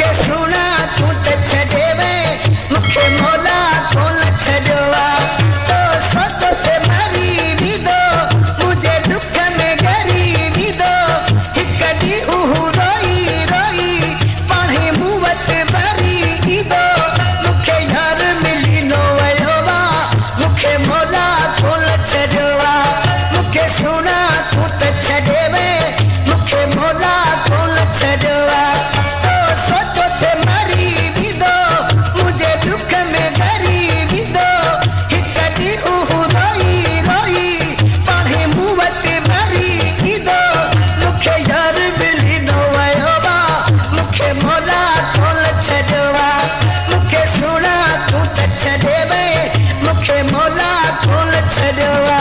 मुखे सुना तू त छॾे वे मुखे मौला कोन छॾियो तो सोचो ते मरी विदो मुझे दुख में गरी विदो हिक ॾींहुं रोई रोई पाणे मूं वटि भरी ईंदो मुखे यार मिली न वियो मुखे मौला कोन छॾियो मुखे सुना तू त छॾे वे मुखे मौला कोन छॾियो तो सोचो ते मरी विदो मुझे दुख में गरी विदो हिक ॾींहुं रोई रोई पाणे मूं वटि भरी ईंदो मुखे यार मिली न वियो मुखे मौला कोन छॾियो मुखे सुना तू त छॾे वे मुखे मौला कोन छॾियो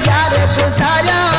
यार गुजारा